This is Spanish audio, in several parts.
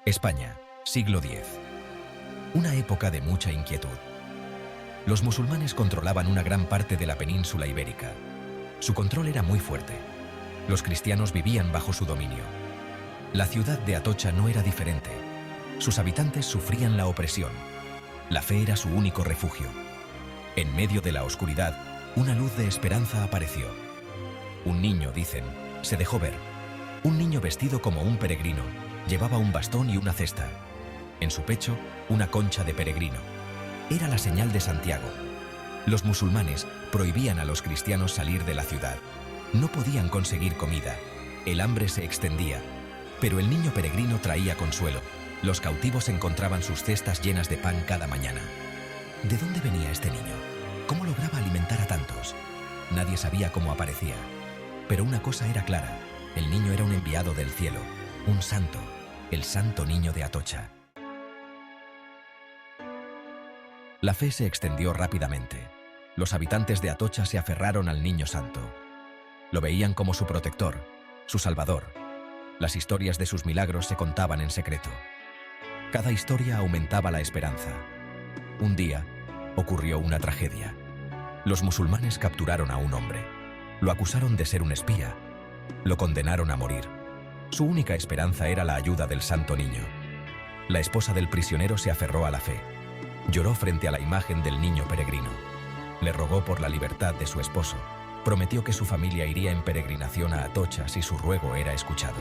España, siglo X. Una época de mucha inquietud. Los musulmanes controlaban una gran parte de la península ibérica. Su control era muy fuerte. Los cristianos vivían bajo su dominio. La ciudad de Atocha no era diferente. Sus habitantes sufrían la opresión. La fe era su único refugio. En medio de la oscuridad, una luz de esperanza apareció. Un niño, dicen, se dejó ver. Un niño vestido como un peregrino. Llevaba un bastón y una cesta. En su pecho, una concha de peregrino. Era la señal de Santiago. Los musulmanes prohibían a los cristianos salir de la ciudad. No podían conseguir comida. El hambre se extendía. Pero el niño peregrino traía consuelo. Los cautivos encontraban sus cestas llenas de pan cada mañana. ¿De dónde venía este niño? ¿Cómo lograba alimentar a tantos? Nadie sabía cómo aparecía. Pero una cosa era clara. El niño era un enviado del cielo. Un santo. El santo niño de Atocha. La fe se extendió rápidamente. Los habitantes de Atocha se aferraron al niño santo. Lo veían como su protector, su salvador. Las historias de sus milagros se contaban en secreto. Cada historia aumentaba la esperanza. Un día, ocurrió una tragedia. Los musulmanes capturaron a un hombre. Lo acusaron de ser un espía. Lo condenaron a morir. Su única esperanza era la ayuda del santo niño. La esposa del prisionero se aferró a la fe. Lloró frente a la imagen del niño peregrino. Le rogó por la libertad de su esposo. Prometió que su familia iría en peregrinación a Atocha si su ruego era escuchado.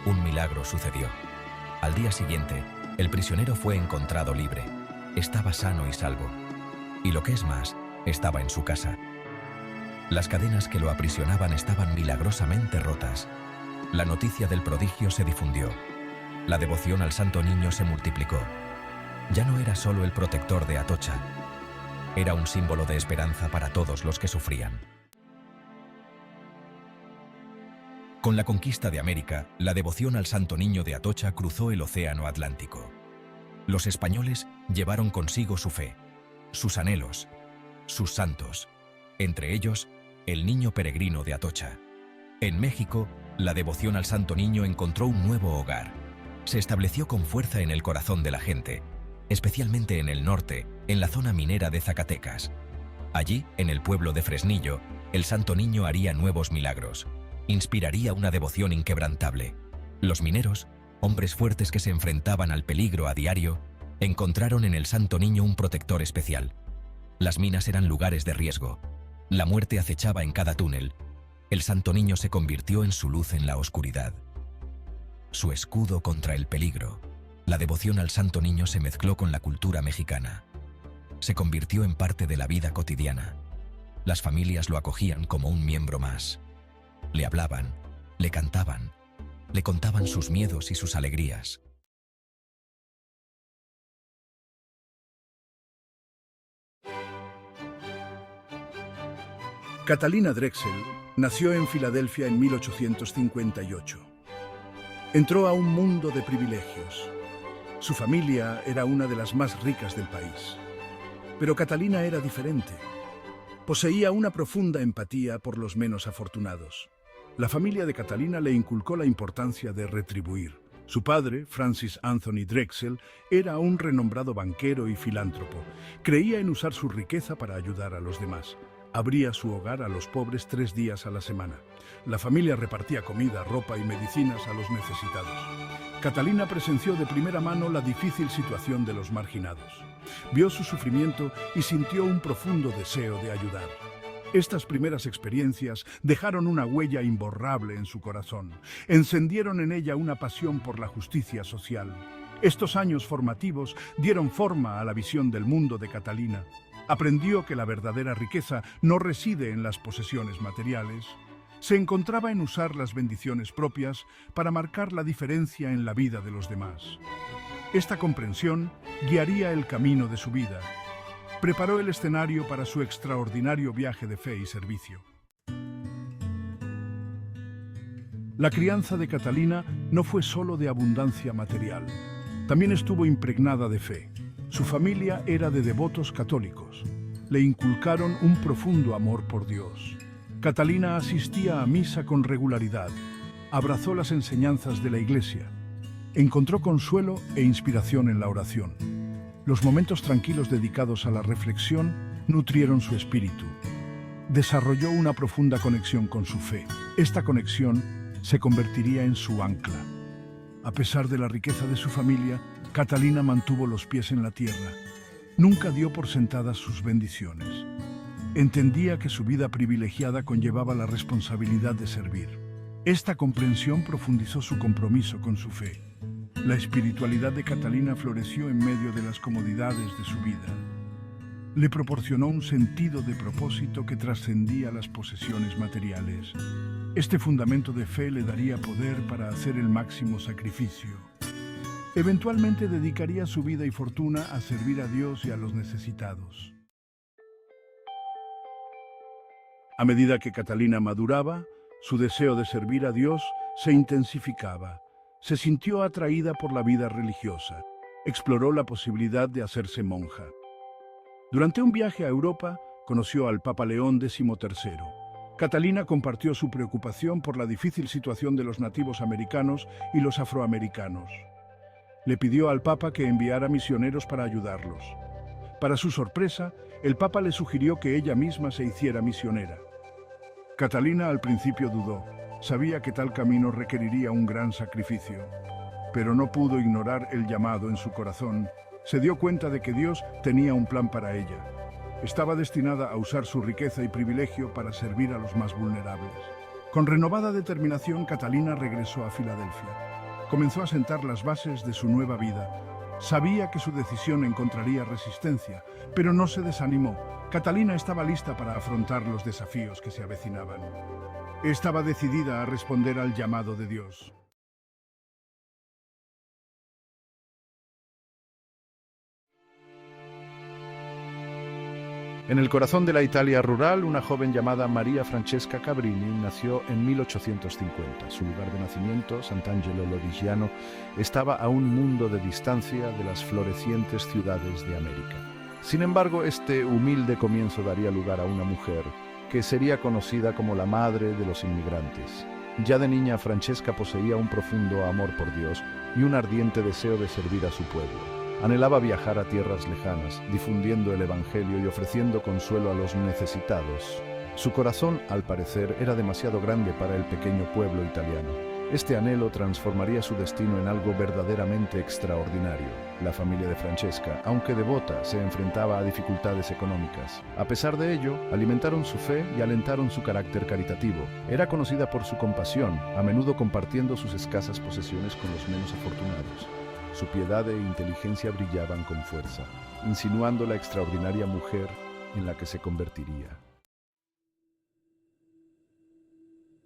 Un milagro sucedió. Al día siguiente, el prisionero fue encontrado libre. Estaba sano y salvo. Y lo que es más, estaba en su casa. Las cadenas que lo aprisionaban estaban milagrosamente rotas. La noticia del prodigio se difundió. La devoción al santo niño se multiplicó. Ya no era solo el protector de Atocha. Era un símbolo de esperanza para todos los que sufrían. Con la conquista de América, la devoción al santo niño de Atocha cruzó el océano Atlántico. Los españoles llevaron consigo su fe, sus anhelos, sus santos, entre ellos, el niño peregrino de Atocha. En México, la devoción al santo niño encontró un nuevo hogar. Se estableció con fuerza en el corazón de la gente, especialmente en el norte, en la zona minera de Zacatecas. Allí, en el pueblo de Fresnillo, el santo niño haría nuevos milagros. Inspiraría una devoción inquebrantable. Los mineros, hombres fuertes que se enfrentaban al peligro a diario, encontraron en el santo niño un protector especial. Las minas eran lugares de riesgo. La muerte acechaba en cada túnel. El santo niño se convirtió en su luz en la oscuridad. Su escudo contra el peligro. La devoción al santo niño se mezcló con la cultura mexicana. Se convirtió en parte de la vida cotidiana. Las familias lo acogían como un miembro más. Le hablaban, le cantaban, le contaban sus miedos y sus alegrías. Catalina Drexel nació en Filadelfia en 1858. Entró a un mundo de privilegios. Su familia era una de las más ricas del país. Pero Catalina era diferente. Poseía una profunda empatía por los menos afortunados. La familia de Catalina le inculcó la importancia de retribuir. Su padre, Francis Anthony Drexel, era un renombrado banquero y filántropo. Creía en usar su riqueza para ayudar a los demás. Abría su hogar a los pobres 3 días a la semana. La familia repartía comida, ropa y medicinas a los necesitados. Catalina presenció de primera mano la difícil situación de los marginados. Vio su sufrimiento y sintió un profundo deseo de ayudar. Estas primeras experiencias dejaron una huella imborrable en su corazón. Encendieron en ella una pasión por la justicia social. Estos años formativos dieron forma a la visión del mundo de Catalina. Aprendió que la verdadera riqueza no reside en las posesiones materiales. Se encontraba en usar las bendiciones propias para marcar la diferencia en la vida de los demás. Esta comprensión guiaría el camino de su vida. Preparó el escenario para su extraordinario viaje de fe y servicio. La crianza de Catalina no fue solo de abundancia material, también estuvo impregnada de fe. Su familia era de devotos católicos. Le inculcaron un profundo amor por Dios. Catalina asistía a misa con regularidad, abrazó las enseñanzas de la Iglesia Encontró consuelo e inspiración en la oración. Los momentos tranquilos dedicados a la reflexión nutrieron su espíritu. Desarrolló una profunda conexión con su fe. Esta conexión se convertiría en su ancla. A pesar de la riqueza de su familia, Catalina mantuvo los pies en la tierra. Nunca dio por sentadas sus bendiciones. Entendía que su vida privilegiada conllevaba la responsabilidad de servir. Esta comprensión profundizó su compromiso con su fe. La espiritualidad de Catalina floreció en medio de las comodidades de su vida. Le proporcionó un sentido de propósito que trascendía las posesiones materiales. Este fundamento de fe le daría poder para hacer el máximo sacrificio. Eventualmente dedicaría su vida y fortuna a servir a Dios y a los necesitados. A medida que Catalina maduraba, su deseo de servir a Dios se intensificaba. Se sintió atraída por la vida religiosa. Exploró la posibilidad de hacerse monja. Durante un viaje a Europa, conoció al Papa León XIII. Catalina compartió su preocupación por la difícil situación de los nativos americanos y los afroamericanos. Le pidió al Papa que enviara misioneros para ayudarlos. Para su sorpresa, el Papa le sugirió que ella misma se hiciera misionera. Catalina al principio dudó. Sabía que tal camino requeriría un gran sacrificio, pero no pudo ignorar el llamado en su corazón. Se dio cuenta de que Dios tenía un plan para ella. Estaba destinada a usar su riqueza y privilegio para servir a los más vulnerables. Con renovada determinación, Catalina regresó a Filadelfia. Comenzó a sentar las bases de su nueva vida. Sabía que su decisión encontraría resistencia, pero no se desanimó. Catalina estaba lista para afrontar los desafíos que se avecinaban. Estaba decidida a responder al llamado de Dios. En el corazón de la Italia rural, una joven llamada María Francesca Cabrini nació en 1850. Su lugar de nacimiento, Sant'Angelo Lodigiano, estaba a un mundo de distancia de las florecientes ciudades de América. Sin embargo, este humilde comienzo daría lugar a una mujer que sería conocida como la madre de los inmigrantes. Ya de niña, Francesca poseía un profundo amor por Dios y un ardiente deseo de servir a su pueblo. Anhelaba viajar a tierras lejanas, difundiendo el Evangelio y ofreciendo consuelo a los necesitados. Su corazón, al parecer, era demasiado grande para el pequeño pueblo italiano. Este anhelo transformaría su destino en algo verdaderamente extraordinario. La familia de Francesca, aunque devota, se enfrentaba a dificultades económicas. A pesar de ello, alimentaron su fe y alentaron su carácter caritativo. Era conocida por su compasión, a menudo compartiendo sus escasas posesiones con los menos afortunados. Su piedad e inteligencia brillaban con fuerza, insinuando la extraordinaria mujer en la que se convertiría.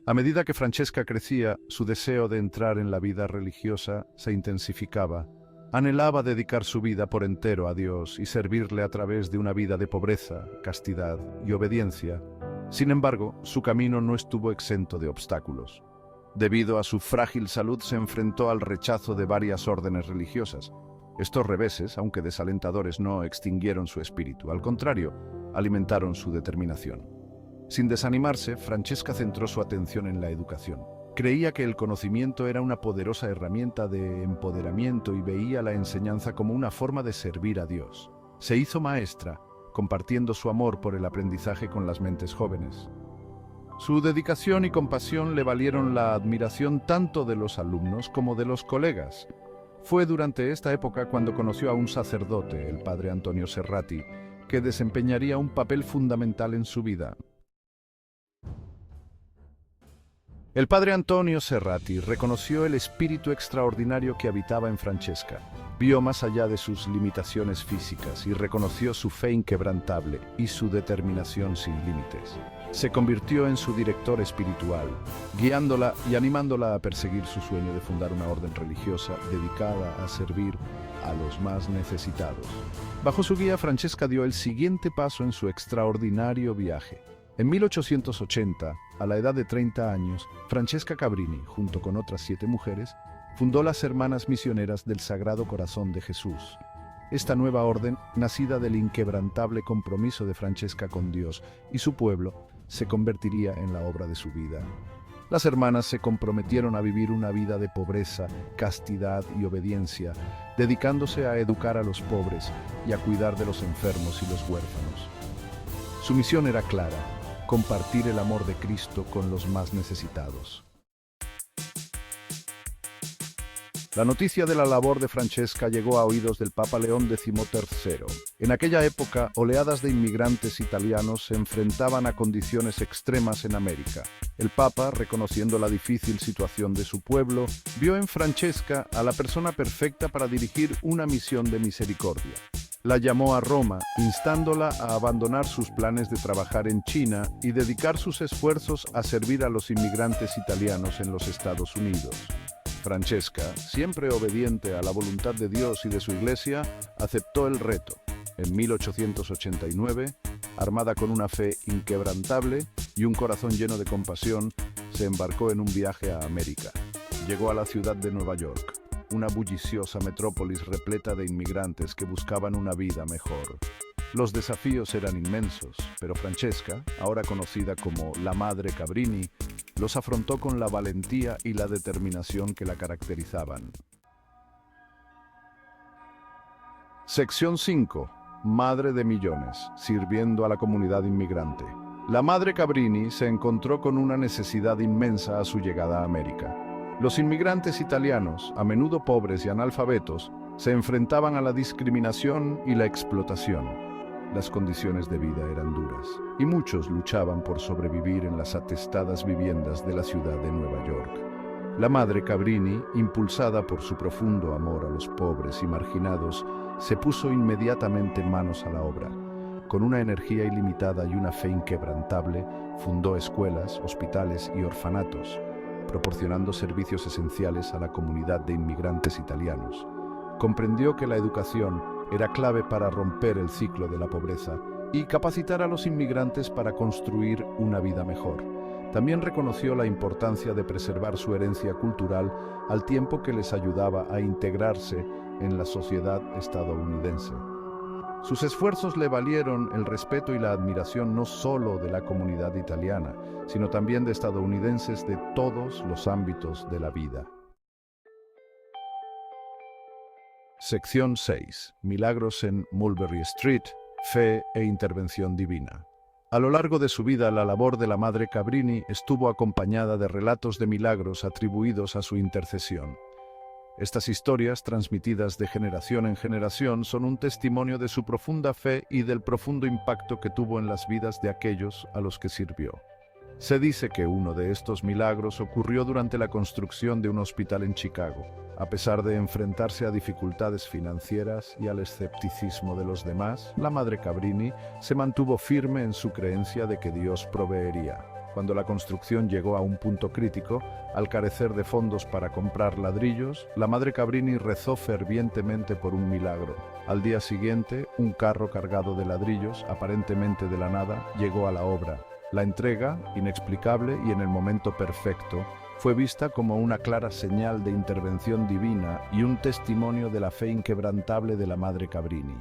A medida que Francesca crecía, su deseo de entrar en la vida religiosa se intensificaba. Anhelaba dedicar su vida por entero a Dios y servirle a través de una vida de pobreza, castidad y obediencia. Sin embargo, su camino no estuvo exento de obstáculos. Debido a su frágil salud, se enfrentó al rechazo de varias órdenes religiosas. Estos reveses, aunque desalentadores, no extinguieron su espíritu. Al contrario, alimentaron su determinación. Sin desanimarse, Francesca centró su atención en la educación. Creía que el conocimiento era una poderosa herramienta de empoderamiento y veía la enseñanza como una forma de servir a Dios. Se hizo maestra, compartiendo su amor por el aprendizaje con las mentes jóvenes. Su dedicación y compasión le valieron la admiración tanto de los alumnos como de los colegas. Fue durante esta época cuando conoció a un sacerdote, el padre Antonio Serrati, que desempeñaría un papel fundamental en su vida. El padre Antonio Serrati reconoció el espíritu extraordinario que habitaba en Francesca. Vio más allá de sus limitaciones físicas y reconoció su fe inquebrantable y su determinación sin límites. Se convirtió en su director espiritual, guiándola y animándola a perseguir su sueño de fundar una orden religiosa dedicada a servir a los más necesitados. Bajo su guía, Francesca dio el siguiente paso en su extraordinario viaje. En 1880, a la edad de 30 años, Francesca Cabrini, junto con otras 7 mujeres, fundó las Hermanas Misioneras del Sagrado Corazón de Jesús. Esta nueva orden, nacida del inquebrantable compromiso de Francesca con Dios y su pueblo, se convertiría en la obra de su vida. Las hermanas se comprometieron a vivir una vida de pobreza, castidad y obediencia, dedicándose a educar a los pobres y a cuidar de los enfermos y los huérfanos. Su misión era clara: compartir el amor de Cristo con los más necesitados. La noticia de la labor de Francesca llegó a oídos del Papa León XIII. En aquella época, oleadas de inmigrantes italianos se enfrentaban a condiciones extremas en América. El Papa, reconociendo la difícil situación de su pueblo, vio en Francesca a la persona perfecta para dirigir una misión de misericordia. La llamó a Roma, instándola a abandonar sus planes de trabajar en China y dedicar sus esfuerzos a servir a los inmigrantes italianos en los Estados Unidos. Francesca, siempre obediente a la voluntad de Dios y de su Iglesia, aceptó el reto. En 1889, armada con una fe inquebrantable y un corazón lleno de compasión, se embarcó en un viaje a América. Llegó a la ciudad de Nueva York, una bulliciosa metrópolis repleta de inmigrantes que buscaban una vida mejor. Los desafíos eran inmensos, pero Francesca, ahora conocida como la Madre Cabrini, los afrontó con la valentía y la determinación que la caracterizaban. Sección 5. Madre de millones, sirviendo a la comunidad inmigrante. La Madre Cabrini se encontró con una necesidad inmensa a su llegada a América. Los inmigrantes italianos, a menudo pobres y analfabetos, se enfrentaban a la discriminación y la explotación. Las condiciones de vida eran duras, y muchos luchaban por sobrevivir en las atestadas viviendas de la ciudad de Nueva York. La Madre Cabrini, impulsada por su profundo amor a los pobres y marginados, se puso inmediatamente manos a la obra. Con una energía ilimitada y una fe inquebrantable, fundó escuelas, hospitales y orfanatos, proporcionando servicios esenciales a la comunidad de inmigrantes italianos. Comprendió que la educación era clave para romper el ciclo de la pobreza y capacitar a los inmigrantes para construir una vida mejor. También reconoció la importancia de preservar su herencia cultural al tiempo que les ayudaba a integrarse en la sociedad estadounidense. Sus esfuerzos le valieron el respeto y la admiración no solo de la comunidad italiana, sino también de estadounidenses de todos los ámbitos de la vida. Sección 6. Milagros en Mulberry Street, fe e intervención divina. A lo largo de su vida, la labor de la Madre Cabrini estuvo acompañada de relatos de milagros atribuidos a su intercesión. Estas historias, transmitidas de generación en generación, son un testimonio de su profunda fe y del profundo impacto que tuvo en las vidas de aquellos a los que sirvió. Se dice que uno de estos milagros ocurrió durante la construcción de un hospital en Chicago. A pesar de enfrentarse a dificultades financieras y al escepticismo de los demás, la Madre Cabrini se mantuvo firme en su creencia de que Dios proveería. Cuando la construcción llegó a un punto crítico, al carecer de fondos para comprar ladrillos, la Madre Cabrini rezó fervientemente por un milagro. Al día siguiente, un carro cargado de ladrillos, aparentemente de la nada, llegó a la obra. La entrega, inexplicable y en el momento perfecto, fue vista como una clara señal de intervención divina y un testimonio de la fe inquebrantable de la Madre Cabrini.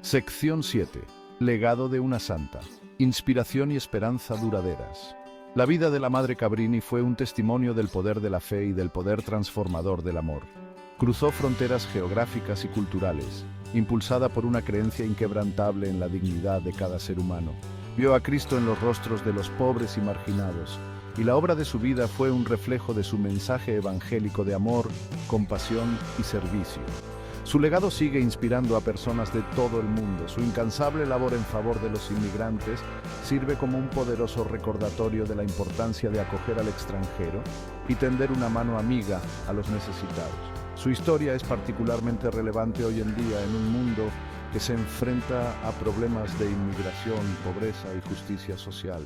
Sección 7. Legado de una santa. Inspiración y esperanza duraderas. La vida de la Madre Cabrini fue un testimonio del poder de la fe y del poder transformador del amor. Cruzó fronteras geográficas y culturales, impulsada por una creencia inquebrantable en la dignidad de cada ser humano. Vio a Cristo en los rostros de los pobres y marginados, y la obra de su vida fue un reflejo de su mensaje evangélico de amor, compasión y servicio. Su legado sigue inspirando a personas de todo el mundo. Su incansable labor en favor de los inmigrantes sirve como un poderoso recordatorio de la importancia de acoger al extranjero y tender una mano amiga a los necesitados. Su historia es particularmente relevante hoy en día en un mundo que se enfrenta a problemas de inmigración, pobreza y justicia social.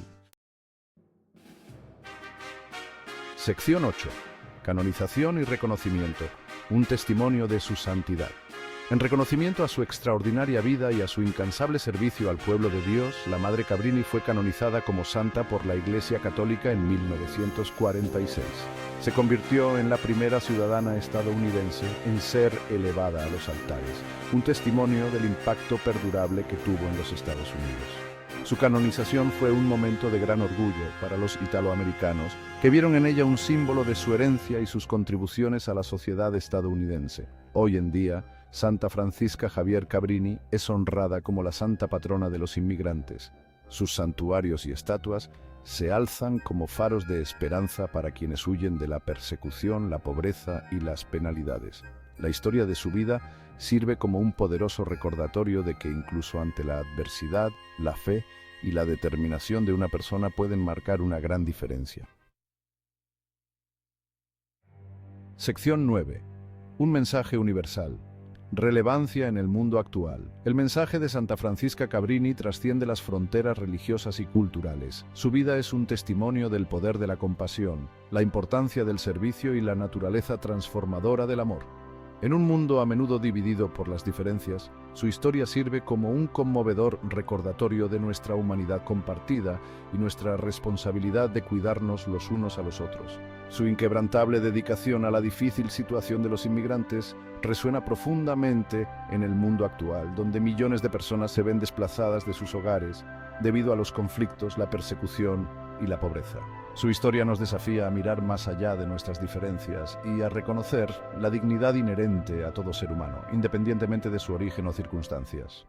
Sección 8. Canonización y reconocimiento. Un testimonio de su santidad. En reconocimiento a su extraordinaria vida y a su incansable servicio al pueblo de Dios, la Madre Cabrini fue canonizada como santa por la Iglesia Católica en 1946. Se convirtió en la primera ciudadana estadounidense en ser elevada a los altares, un testimonio del impacto perdurable que tuvo en los Estados Unidos. Su canonización fue un momento de gran orgullo para los italoamericanos, que vieron en ella un símbolo de su herencia y sus contribuciones a la sociedad estadounidense. Hoy en día, Santa Francisca Javier Cabrini es honrada como la santa patrona de los inmigrantes. Sus santuarios y estatuas se alzan como faros de esperanza para quienes huyen de la persecución, la pobreza y las penalidades. La historia de su vida sirve como un poderoso recordatorio de que incluso ante la adversidad, la fe y la determinación de una persona pueden marcar una gran diferencia. Sección 9. Un mensaje universal. Relevancia en el mundo actual. El mensaje de Santa Francisca Cabrini trasciende las fronteras religiosas y culturales. Su vida es un testimonio del poder de la compasión, la importancia del servicio y la naturaleza transformadora del amor. En un mundo a menudo dividido por las diferencias, su historia sirve como un conmovedor recordatorio de nuestra humanidad compartida y nuestra responsabilidad de cuidarnos los unos a los otros. Su inquebrantable dedicación a la difícil situación de los inmigrantes resuena profundamente en el mundo actual, donde millones de personas se ven desplazadas de sus hogares debido a los conflictos, la persecución y la pobreza. Su historia nos desafía a mirar más allá de nuestras diferencias y a reconocer la dignidad inherente a todo ser humano, independientemente de su origen o circunstancias.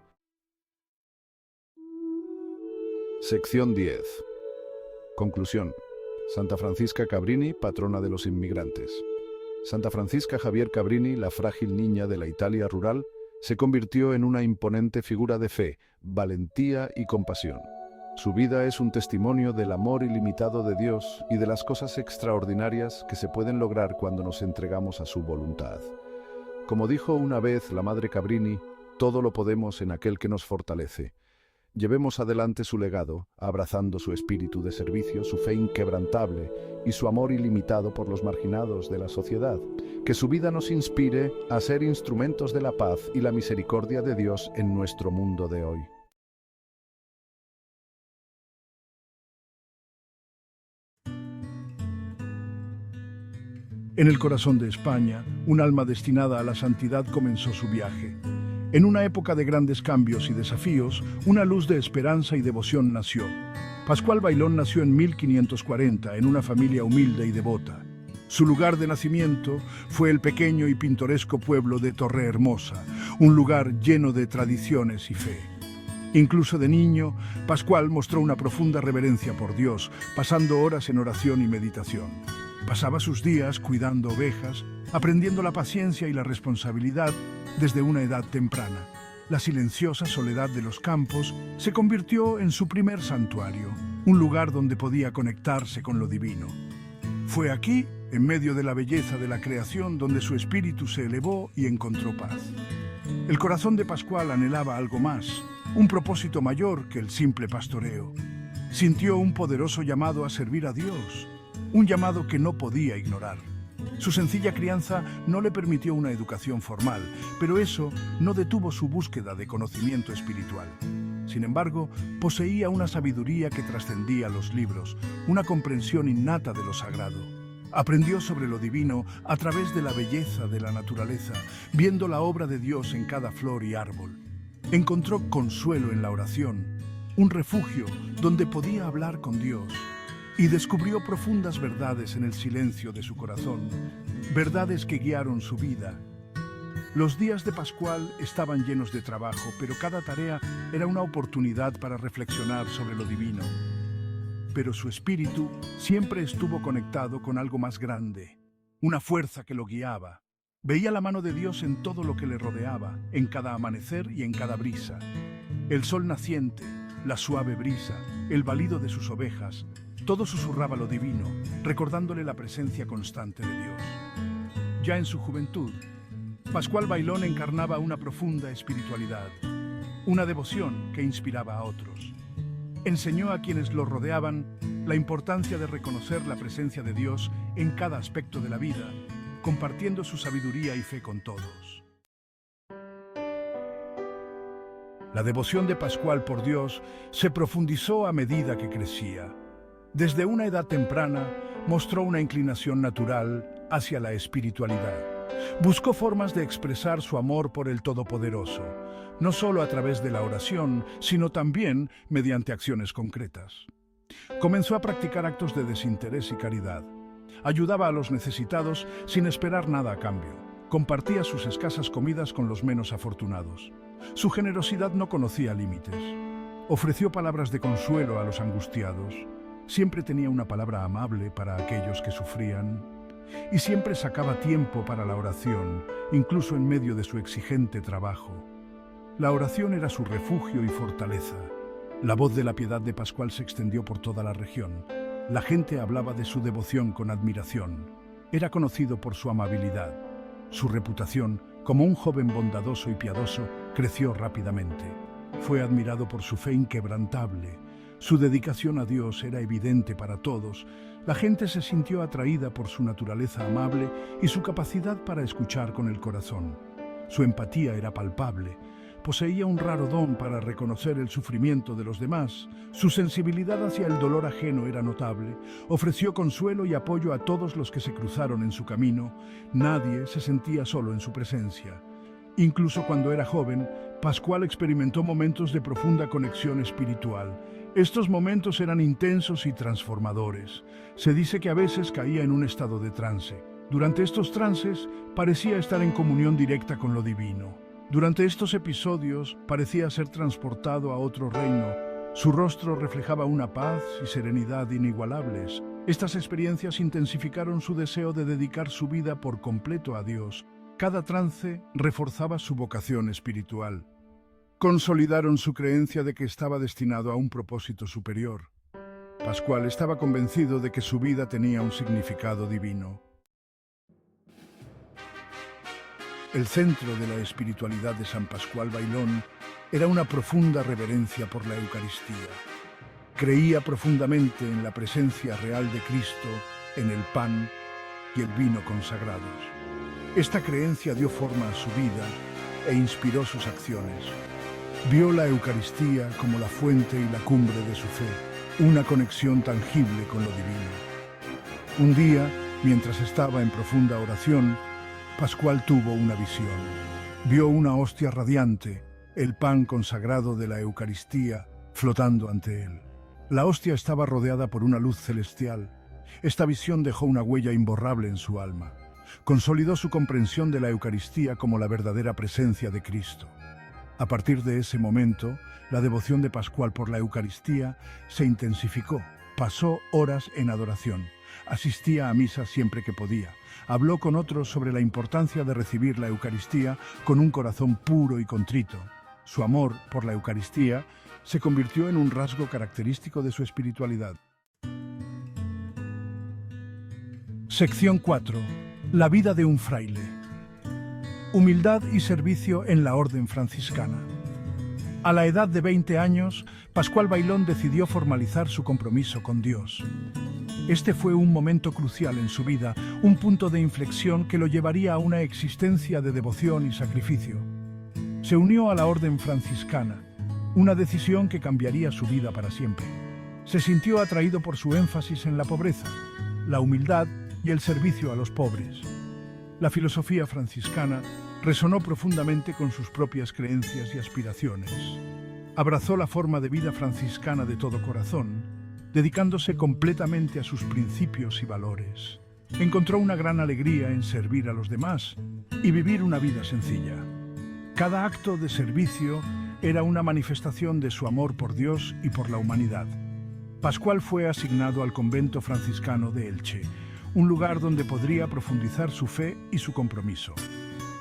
Sección 10. Conclusión. Santa Francisca Cabrini, patrona de los inmigrantes. Santa Francisca Javier Cabrini, la frágil niña de la Italia rural, se convirtió en una imponente figura de fe, valentía y compasión. Su vida es un testimonio del amor ilimitado de Dios y de las cosas extraordinarias que se pueden lograr cuando nos entregamos a su voluntad. Como dijo una vez la Madre Cabrini, todo lo podemos en aquel que nos fortalece. Llevemos adelante su legado, abrazando su espíritu de servicio, su fe inquebrantable y su amor ilimitado por los marginados de la sociedad. Que su vida nos inspire a ser instrumentos de la paz y la misericordia de Dios en nuestro mundo de hoy. En el corazón de España, un alma destinada a la santidad comenzó su viaje. En una época de grandes cambios y desafíos, una luz de esperanza y devoción nació. Pascual Bailón nació en 1540 en una familia humilde y devota. Su lugar de nacimiento fue el pequeño y pintoresco pueblo de Torrehermosa, un lugar lleno de tradiciones y fe. Incluso de niño, Pascual mostró una profunda reverencia por Dios, pasando horas en oración y meditación. Pasaba sus días cuidando ovejas, aprendiendo la paciencia y la responsabilidad desde una edad temprana. La silenciosa soledad de los campos se convirtió en su primer santuario, un lugar donde podía conectarse con lo divino. Fue aquí, en medio de la belleza de la creación, donde su espíritu se elevó y encontró paz. El corazón de Pascual anhelaba algo más, un propósito mayor que el simple pastoreo. Sintió un poderoso llamado a servir a Dios, un llamado que no podía ignorar. Su sencilla crianza no le permitió una educación formal, pero eso no detuvo su búsqueda de conocimiento espiritual. Sin embargo, poseía una sabiduría que trascendía los libros, una comprensión innata de lo sagrado. Aprendió sobre lo divino a través de la belleza de la naturaleza, viendo la obra de Dios en cada flor y árbol. Encontró consuelo en la oración, un refugio donde podía hablar con Dios, y descubrió profundas verdades en el silencio de su corazón, verdades que guiaron su vida. Los días de Pascual estaban llenos de trabajo, pero cada tarea era una oportunidad para reflexionar sobre lo divino. Pero su espíritu siempre estuvo conectado con algo más grande, una fuerza que lo guiaba. Veía la mano de Dios en todo lo que le rodeaba, en cada amanecer y en cada brisa. El sol naciente, la suave brisa, el balido de sus ovejas, todo susurraba lo divino, recordándole la presencia constante de Dios. Ya en su juventud, Pascual Bailón encarnaba una profunda espiritualidad, una devoción que inspiraba a otros. Enseñó a quienes lo rodeaban la importancia de reconocer la presencia de Dios en cada aspecto de la vida, compartiendo su sabiduría y fe con todos. La devoción de Pascual por Dios se profundizó a medida que crecía. Desde una edad temprana, mostró una inclinación natural hacia la espiritualidad. Buscó formas de expresar su amor por el Todopoderoso, no solo a través de la oración, sino también mediante acciones concretas. Comenzó a practicar actos de desinterés y caridad. Ayudaba a los necesitados sin esperar nada a cambio. Compartía sus escasas comidas con los menos afortunados. Su generosidad no conocía límites. Ofreció palabras de consuelo a los angustiados. Siempre tenía una palabra amable para aquellos que sufrían. Y siempre sacaba tiempo para la oración, incluso en medio de su exigente trabajo. La oración era su refugio y fortaleza. La voz de la piedad de Pascual se extendió por toda la región. La gente hablaba de su devoción con admiración. Era conocido por su amabilidad. Su reputación, como un joven bondadoso y piadoso, creció rápidamente. Fue admirado por su fe inquebrantable. Su dedicación a Dios era evidente para todos. La gente se sintió atraída por su naturaleza amable y su capacidad para escuchar con el corazón. Su empatía era palpable. Poseía un raro don para reconocer el sufrimiento de los demás. Su sensibilidad hacia el dolor ajeno era notable. Ofreció consuelo y apoyo a todos los que se cruzaron en su camino. Nadie se sentía solo en su presencia. Incluso cuando era joven, Pascual experimentó momentos de profunda conexión espiritual. Estos momentos eran intensos y transformadores. Se dice que a veces caía en un estado de trance. Durante estos trances, parecía estar en comunión directa con lo divino. Durante estos episodios, parecía ser transportado a otro reino. Su rostro reflejaba una paz y serenidad inigualables. Estas experiencias intensificaron su deseo de dedicar su vida por completo a Dios. Cada trance reforzaba su vocación espiritual. Consolidaron su creencia de que estaba destinado a un propósito superior. Pascual estaba convencido de que su vida tenía un significado divino. El centro de la espiritualidad de San Pascual Bailón era una profunda reverencia por la Eucaristía. Creía profundamente en la presencia real de Cristo, en el pan y el vino consagrados. Esta creencia dio forma a su vida e inspiró sus acciones. Vio la Eucaristía como la fuente y la cumbre de su fe, una conexión tangible con lo divino. Un día, mientras estaba en profunda oración, Pascual tuvo una visión. Vio una hostia radiante, el pan consagrado de la Eucaristía, flotando ante él. La hostia estaba rodeada por una luz celestial. Esta visión dejó una huella imborrable en su alma. Consolidó su comprensión de la Eucaristía como la verdadera presencia de Cristo. A partir de ese momento, la devoción de Pascual por la Eucaristía se intensificó. Pasó horas en adoración. Asistía a misa siempre que podía. Habló con otros sobre la importancia de recibir la Eucaristía con un corazón puro y contrito. Su amor por la Eucaristía se convirtió en un rasgo característico de su espiritualidad. Sección 4. La vida de un fraile. Humildad y servicio en la orden franciscana. A la edad de 20 años, Pascual Bailón decidió formalizar su compromiso con Dios. Este fue un momento crucial en su vida, un punto de inflexión que lo llevaría a una existencia de devoción y sacrificio. Se unió a la orden franciscana, una decisión que cambiaría su vida para siempre. Se sintió atraído por su énfasis en la pobreza, la humildad y el servicio a los pobres. La filosofía franciscana resonó profundamente con sus propias creencias y aspiraciones. Abrazó la forma de vida franciscana de todo corazón, dedicándose completamente a sus principios y valores. Encontró una gran alegría en servir a los demás y vivir una vida sencilla. Cada acto de servicio era una manifestación de su amor por Dios y por la humanidad. Pascual fue asignado al convento franciscano de Elche, un lugar donde podría profundizar su fe y su compromiso.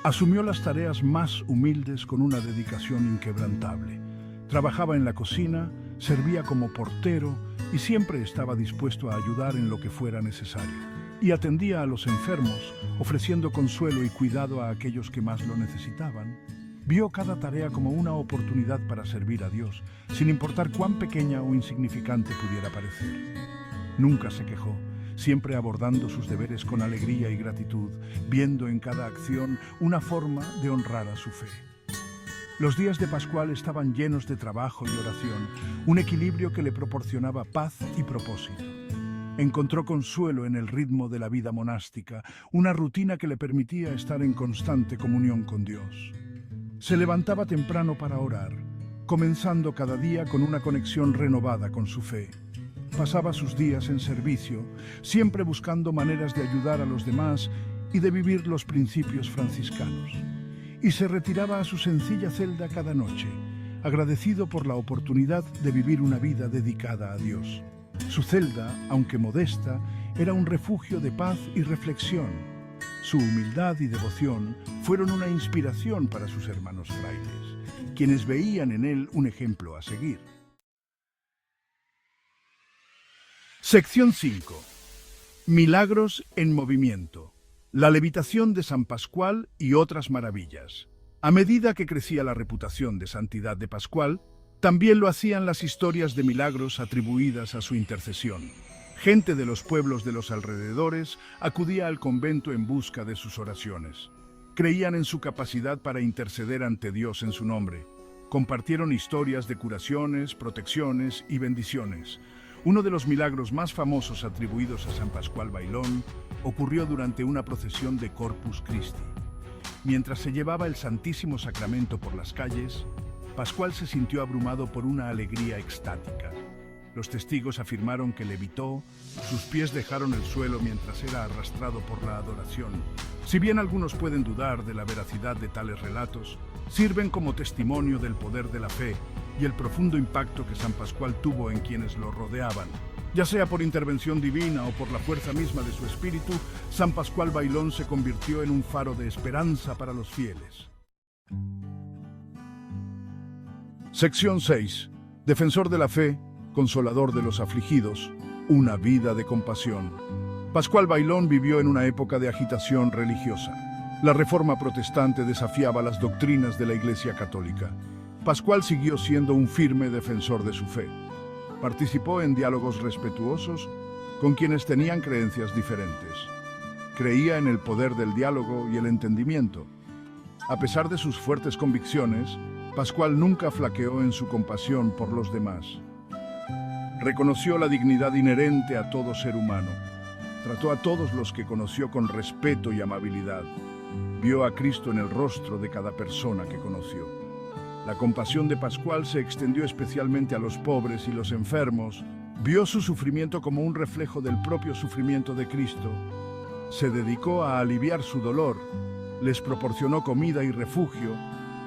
Asumió las tareas más humildes con una dedicación inquebrantable. Trabajaba en la cocina, servía como portero y siempre estaba dispuesto a ayudar en lo que fuera necesario. Y atendía a los enfermos, ofreciendo consuelo y cuidado a aquellos que más lo necesitaban. Vio cada tarea como una oportunidad para servir a Dios, sin importar cuán pequeña o insignificante pudiera parecer. Nunca se quejó, siempre abordando sus deberes con alegría y gratitud, viendo en cada acción una forma de honrar a su fe. Los días de Pascual estaban llenos de trabajo y oración, un equilibrio que le proporcionaba paz y propósito. Encontró consuelo en el ritmo de la vida monástica, una rutina que le permitía estar en constante comunión con Dios. Se levantaba temprano para orar, comenzando cada día con una conexión renovada con su fe. Pasaba sus días en servicio, siempre buscando maneras de ayudar a los demás y de vivir los principios franciscanos. Y se retiraba a su sencilla celda cada noche, agradecido por la oportunidad de vivir una vida dedicada a Dios. Su celda, aunque modesta, era un refugio de paz y reflexión. Su humildad y devoción fueron una inspiración para sus hermanos frailes, quienes veían en él un ejemplo a seguir. Sección 5. Milagros en movimiento. La levitación de San Pascual y otras maravillas. A medida que crecía la reputación de santidad de Pascual, también lo hacían las historias de milagros atribuidas a su intercesión. Gente de los pueblos de los alrededores acudía al convento en busca de sus oraciones. Creían en su capacidad para interceder ante Dios en su nombre. Compartieron historias de curaciones, protecciones y bendiciones. Uno de los milagros más famosos atribuidos a San Pascual Bailón ocurrió durante una procesión de Corpus Christi. Mientras se llevaba el Santísimo Sacramento por las calles, Pascual se sintió abrumado por una alegría extática. Los testigos afirmaron que levitó, sus pies dejaron el suelo mientras era arrastrado por la adoración. Si bien algunos pueden dudar de la veracidad de tales relatos, sirven como testimonio del poder de la fe y el profundo impacto que San Pascual tuvo en quienes lo rodeaban. Ya sea por intervención divina o por la fuerza misma de su espíritu, San Pascual Bailón se convirtió en un faro de esperanza para los fieles. Sección 6. Defensor de la fe, consolador de los afligidos, una vida de compasión. Pascual Bailón vivió en una época de agitación religiosa. La Reforma protestante desafiaba las doctrinas de la Iglesia Católica. Pascual siguió siendo un firme defensor de su fe. Participó en diálogos respetuosos con quienes tenían creencias diferentes. Creía en el poder del diálogo y el entendimiento. A pesar de sus fuertes convicciones, Pascual nunca flaqueó en su compasión por los demás. Reconoció la dignidad inherente a todo ser humano. Trató a todos los que conoció con respeto y amabilidad. Vio a Cristo en el rostro de cada persona que conoció. La compasión de Pascual se extendió especialmente a los pobres y los enfermos. Vio su sufrimiento como un reflejo del propio sufrimiento de Cristo. Se dedicó a aliviar su dolor, les proporcionó comida y refugio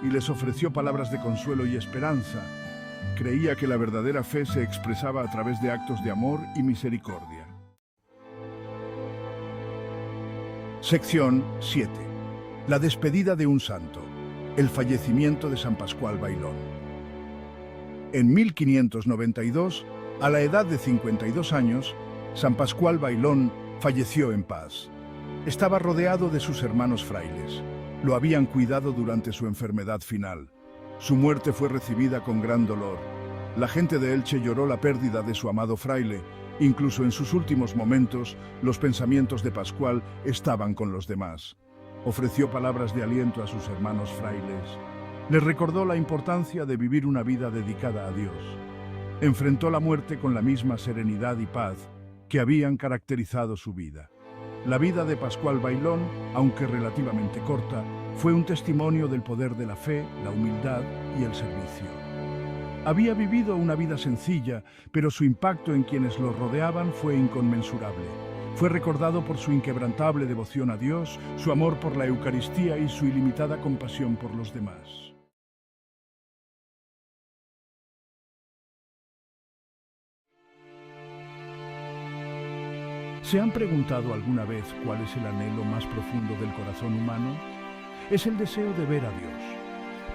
y les ofreció palabras de consuelo y esperanza. Creía que la verdadera fe se expresaba a través de actos de amor y misericordia. Sección 7. La despedida de un santo. El fallecimiento de San Pascual Bailón. En 1592, a la edad de 52 años, San Pascual Bailón falleció en paz. Estaba rodeado de sus hermanos frailes. Lo habían cuidado durante su enfermedad final. Su muerte fue recibida con gran dolor. La gente de Elche lloró la pérdida de su amado fraile. Incluso en sus últimos momentos, los pensamientos de Pascual estaban con los demás. Ofreció palabras de aliento a sus hermanos frailes. Les recordó la importancia de vivir una vida dedicada a Dios. Enfrentó la muerte con la misma serenidad y paz que habían caracterizado su vida. La vida de Pascual Bailón, aunque relativamente corta, fue un testimonio del poder de la fe, la humildad y el servicio. Había vivido una vida sencilla, pero su impacto en quienes lo rodeaban fue inconmensurable. Fue recordado por su inquebrantable devoción a Dios, su amor por la Eucaristía y su ilimitada compasión por los demás. ¿Se han preguntado alguna vez cuál es el anhelo más profundo del corazón humano? Es el deseo de ver a Dios.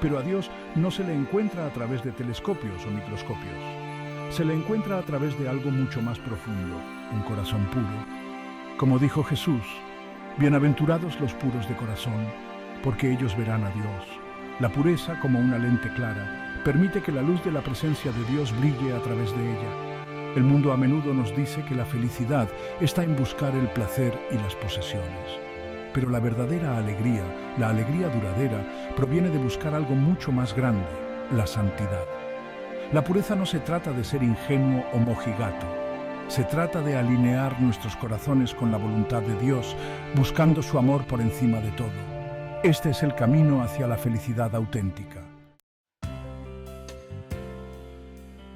Pero a Dios no se le encuentra a través de telescopios o microscopios. Se le encuentra a través de algo mucho más profundo, un corazón puro. Como dijo Jesús, bienaventurados los puros de corazón, porque ellos verán a Dios. La pureza, como una lente clara, permite que la luz de la presencia de Dios brille a través de ella. El mundo a menudo nos dice que la felicidad está en buscar el placer y las posesiones. Pero la verdadera alegría, la alegría duradera, proviene de buscar algo mucho más grande, la santidad. La pureza no se trata de ser ingenuo o mojigato. Se trata de alinear nuestros corazones con la voluntad de Dios, buscando su amor por encima de todo. Este es el camino hacia la felicidad auténtica.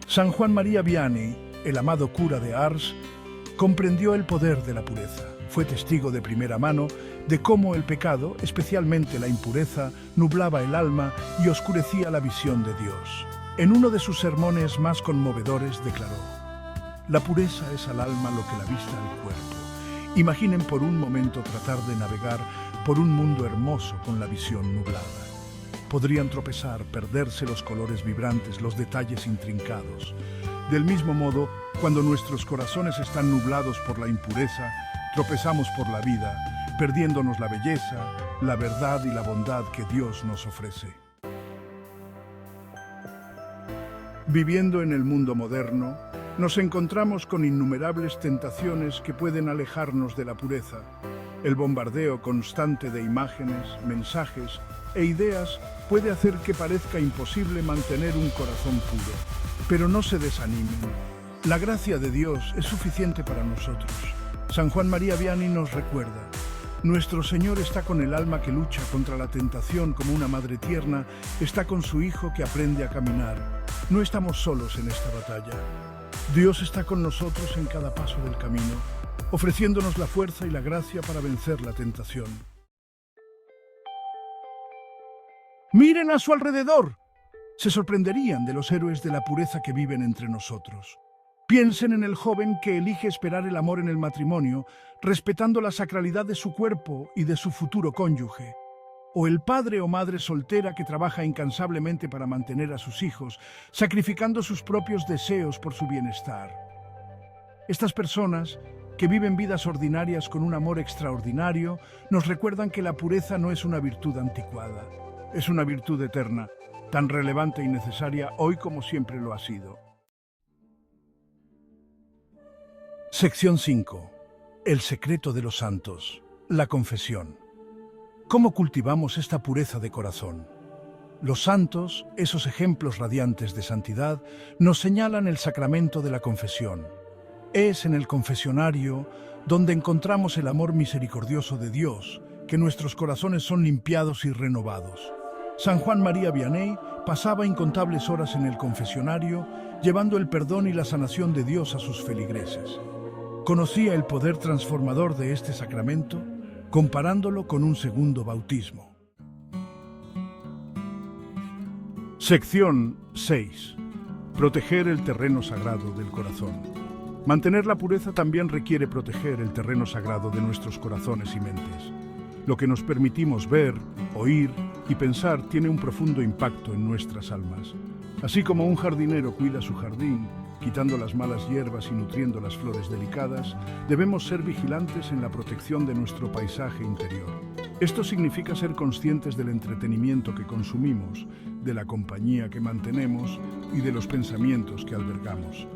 San Juan María Vianney, el amado cura de Ars, comprendió el poder de la pureza. Fue testigo de primera mano de cómo el pecado, especialmente la impureza, nublaba el alma y oscurecía la visión de Dios. En uno de sus sermones más conmovedores declaró: «La pureza es al alma lo que la vista al cuerpo». Imaginen por un momento tratar de navegar por un mundo hermoso con la visión nublada. Podrían tropezar, perderse los colores vibrantes, los detalles intrincados. Del mismo modo, cuando nuestros corazones están nublados por la impureza, tropezamos por la vida, perdiéndonos la belleza, la verdad y la bondad que Dios nos ofrece. Viviendo en el mundo moderno, nos encontramos con innumerables tentaciones que pueden alejarnos de la pureza. El bombardeo constante de imágenes, mensajes e ideas puede hacer que parezca imposible mantener un corazón puro. Pero no se desanimen. La gracia de Dios es suficiente para nosotros. San Juan María Vianney nos recuerda: nuestro Señor está con el alma que lucha contra la tentación como una madre tierna está con su hijo que aprende a caminar. No estamos solos en esta batalla. Dios está con nosotros en cada paso del camino, ofreciéndonos la fuerza y la gracia para vencer la tentación. ¡Miren a su alrededor! Se sorprenderían de los héroes de la pureza que viven entre nosotros. Piensen en el joven que elige esperar el amor en el matrimonio, respetando la sacralidad de su cuerpo y de su futuro cónyuge. O el padre o madre soltera que trabaja incansablemente para mantener a sus hijos, sacrificando sus propios deseos por su bienestar. Estas personas, que viven vidas ordinarias con un amor extraordinario, nos recuerdan que la pureza no es una virtud anticuada, es una virtud eterna, tan relevante y necesaria hoy como siempre lo ha sido. Sección 5. El secreto de los santos. La confesión. ¿Cómo cultivamos esta pureza de corazón? Los santos, esos ejemplos radiantes de santidad, nos señalan el sacramento de la confesión. Es en el confesionario donde encontramos el amor misericordioso de Dios, que nuestros corazones son limpiados y renovados. San Juan María Vianney pasaba incontables horas en el confesionario, llevando el perdón y la sanación de Dios a sus feligreses. Conocía el poder transformador de este sacramento, comparándolo con un segundo bautismo. Sección 6. Proteger el terreno sagrado del corazón. Mantener la pureza también requiere proteger el terreno sagrado de nuestros corazones y mentes. Lo que nos permitimos ver, oír y pensar tiene un profundo impacto en nuestras almas. Así como un jardinero cuida su jardín, quitando las malas hierbas y nutriendo las flores delicadas, debemos ser vigilantes en la protección de nuestro paisaje interior. Esto significa ser conscientes del entretenimiento que consumimos, de la compañía que mantenemos y de los pensamientos que albergamos.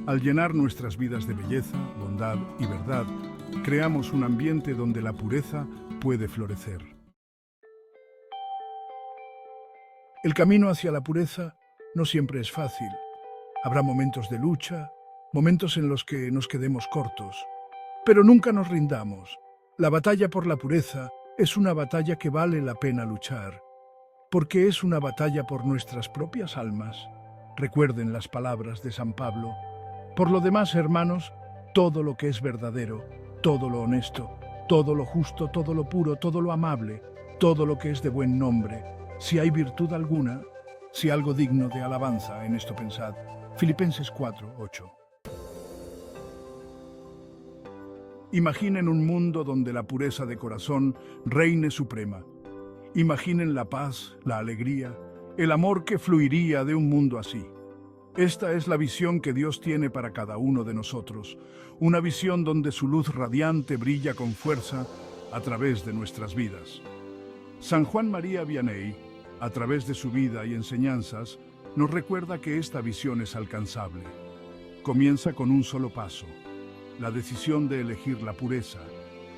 Al llenar nuestras vidas de belleza, bondad y verdad, creamos un ambiente donde la pureza puede florecer. El camino hacia la pureza no siempre es fácil. Habrá momentos de lucha, momentos en los que nos quedemos cortos, pero nunca nos rindamos. La batalla por la pureza es una batalla que vale la pena luchar, porque es una batalla por nuestras propias almas. Recuerden las palabras de San Pablo: por lo demás, hermanos, todo lo que es verdadero, todo lo honesto, todo lo justo, todo lo puro, todo lo amable, todo lo que es de buen nombre, si hay virtud alguna, si algo digno de alabanza, en esto pensad. Filipenses 4:8. Imaginen un mundo donde la pureza de corazón reine suprema. Imaginen la paz, la alegría, el amor que fluiría de un mundo así. Esta es la visión que Dios tiene para cada uno de nosotros, una visión donde su luz radiante brilla con fuerza a través de nuestras vidas. San Juan María Vianney, a través de su vida y enseñanzas, nos recuerda que esta visión es alcanzable. Comienza con un solo paso: la decisión de elegir la pureza,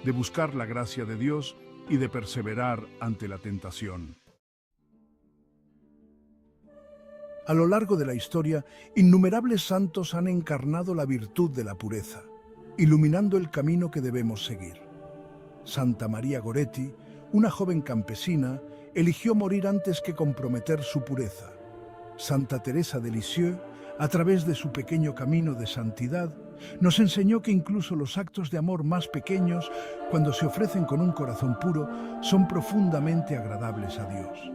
de buscar la gracia de Dios y de perseverar ante la tentación. A lo largo de la historia, innumerables santos han encarnado la virtud de la pureza, iluminando el camino que debemos seguir. Santa María Goretti, una joven campesina, eligió morir antes que comprometer su pureza. Santa Teresa de Lisieux, a través de su pequeño camino de santidad, nos enseñó que incluso los actos de amor más pequeños, cuando se ofrecen con un corazón puro, son profundamente agradables a Dios.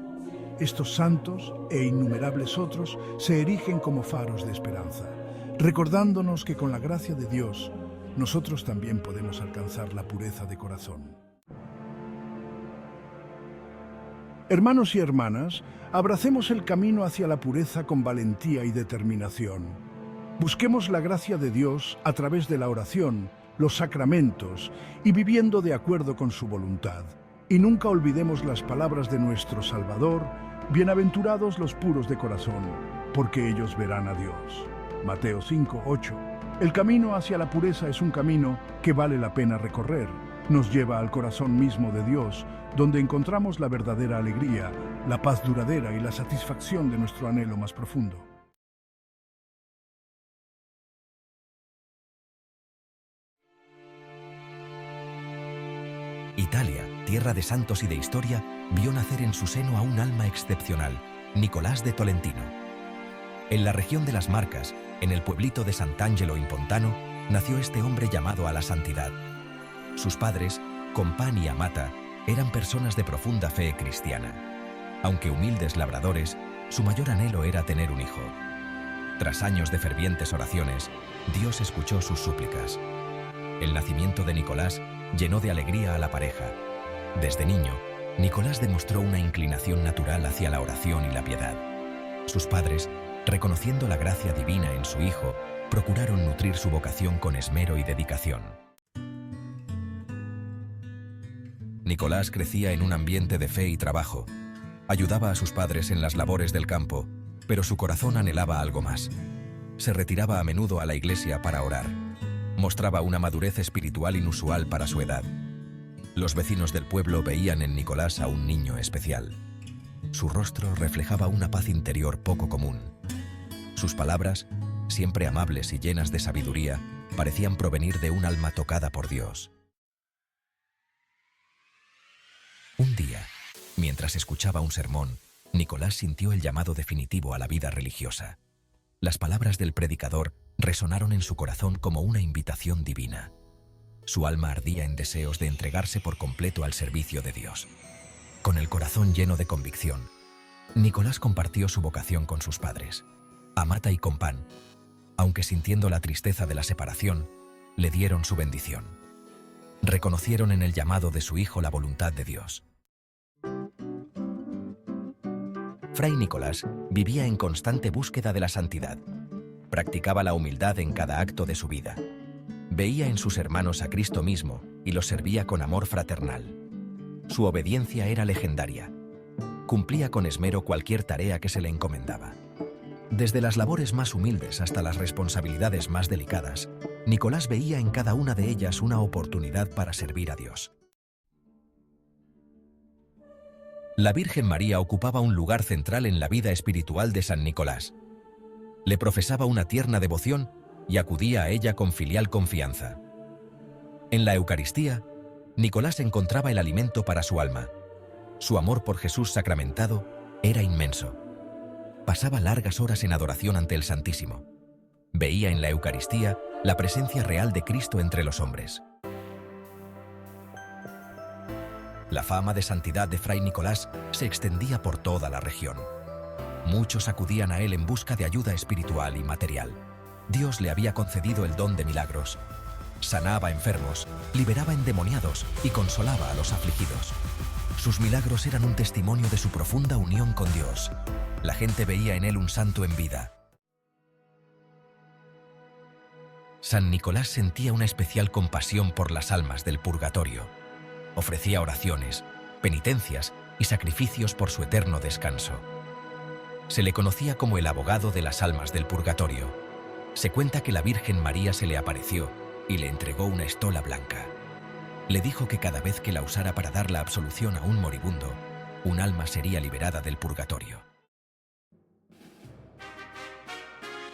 Estos santos e innumerables otros se erigen como faros de esperanza, recordándonos que con la gracia de Dios, nosotros también podemos alcanzar la pureza de corazón. Hermanos y hermanas, abracemos el camino hacia la pureza con valentía y determinación. Busquemos la gracia de Dios a través de la oración, los sacramentos y viviendo de acuerdo con su voluntad. Y nunca olvidemos las palabras de nuestro Salvador: bienaventurados los puros de corazón, porque ellos verán a Dios. Mateo 5:8. El camino hacia la pureza es un camino que vale la pena recorrer. Nos lleva al corazón mismo de Dios, donde encontramos la verdadera alegría, la paz duradera y la satisfacción de nuestro anhelo más profundo. Italia, tierra de santos y de historia, vio nacer en su seno a un alma excepcional, Nicolás de Tolentino. En la región de las Marcas, en el pueblito de Sant'Angelo in Pontano, nació este hombre llamado a la santidad. Sus padres, Compán y Amata, eran personas de profunda fe cristiana. Aunque humildes labradores, su mayor anhelo era tener un hijo. Tras años de fervientes oraciones, Dios escuchó sus súplicas. El nacimiento de Nicolás llenó de alegría a la pareja. Desde niño, Nicolás demostró una inclinación natural hacia la oración y la piedad. Sus padres, reconociendo la gracia divina en su hijo, procuraron nutrir su vocación con esmero y dedicación. Nicolás crecía en un ambiente de fe y trabajo. Ayudaba a sus padres en las labores del campo, pero su corazón anhelaba algo más. Se retiraba a menudo a la iglesia para orar. Mostraba una madurez espiritual inusual para su edad. Los vecinos del pueblo veían en Nicolás a un niño especial. Su rostro reflejaba una paz interior poco común. Sus palabras, siempre amables y llenas de sabiduría, parecían provenir de un alma tocada por Dios. Un día, mientras escuchaba un sermón, Nicolás sintió el llamado definitivo a la vida religiosa. Las palabras del predicador resonaron en su corazón como una invitación divina. Su alma ardía en deseos de entregarse por completo al servicio de Dios. Con el corazón lleno de convicción, Nicolás compartió su vocación con sus padres, Amata y Compán. Aunque sintiendo la tristeza de la separación, le dieron su bendición. Reconocieron en el llamado de su hijo la voluntad de Dios. Fray Nicolás vivía en constante búsqueda de la santidad. Practicaba la humildad en cada acto de su vida. Veía en sus hermanos a Cristo mismo y los servía con amor fraternal. Su obediencia era legendaria. Cumplía con esmero cualquier tarea que se le encomendaba. Desde las labores más humildes hasta las responsabilidades más delicadas, Nicolás veía en cada una de ellas una oportunidad para servir a Dios. La Virgen María ocupaba un lugar central en la vida espiritual de San Nicolás. Le profesaba una tierna devoción y acudía a ella con filial confianza. En la Eucaristía, Nicolás encontraba el alimento para su alma. Su amor por Jesús sacramentado era inmenso. Pasaba largas horas en adoración ante el Santísimo. Veía en la Eucaristía la presencia real de Cristo entre los hombres. La fama de santidad de Fray Nicolás se extendía por toda la región. Muchos acudían a él en busca de ayuda espiritual y material. Dios le había concedido el don de milagros. Sanaba enfermos, liberaba endemoniados y consolaba a los afligidos. Sus milagros eran un testimonio de su profunda unión con Dios. La gente veía en él un santo en vida. San Nicolás sentía una especial compasión por las almas del purgatorio. Ofrecía oraciones, penitencias y sacrificios por su eterno descanso. Se le conocía como el abogado de las almas del purgatorio. Se cuenta que la Virgen María se le apareció y le entregó una estola blanca. Le dijo que cada vez que la usara para dar la absolución a un moribundo, un alma sería liberada del purgatorio.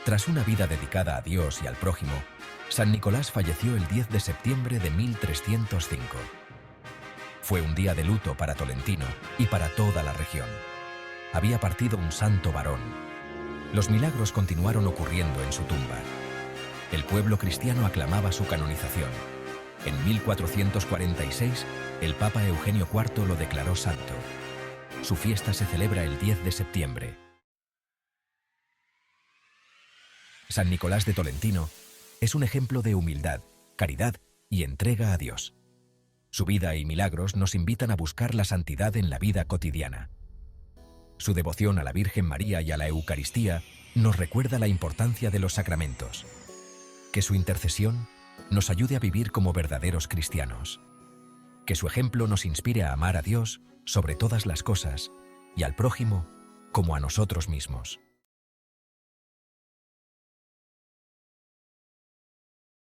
Tras una vida dedicada a Dios y al prójimo, San Nicolás falleció el 10 de septiembre de 1305. Fue un día de luto para Tolentino y para toda la región. Había partido un santo varón. Los milagros continuaron ocurriendo en su tumba. El pueblo cristiano aclamaba su canonización. En 1446, el Papa Eugenio IV lo declaró santo. Su fiesta se celebra el 10 de septiembre. San Nicolás de Tolentino es un ejemplo de humildad, caridad y entrega a Dios. Su vida y milagros nos invitan a buscar la santidad en la vida cotidiana. Su devoción a la Virgen María y a la Eucaristía nos recuerda la importancia de los sacramentos. Que su intercesión nos ayude a vivir como verdaderos cristianos. Que su ejemplo nos inspire a amar a Dios sobre todas las cosas y al prójimo como a nosotros mismos.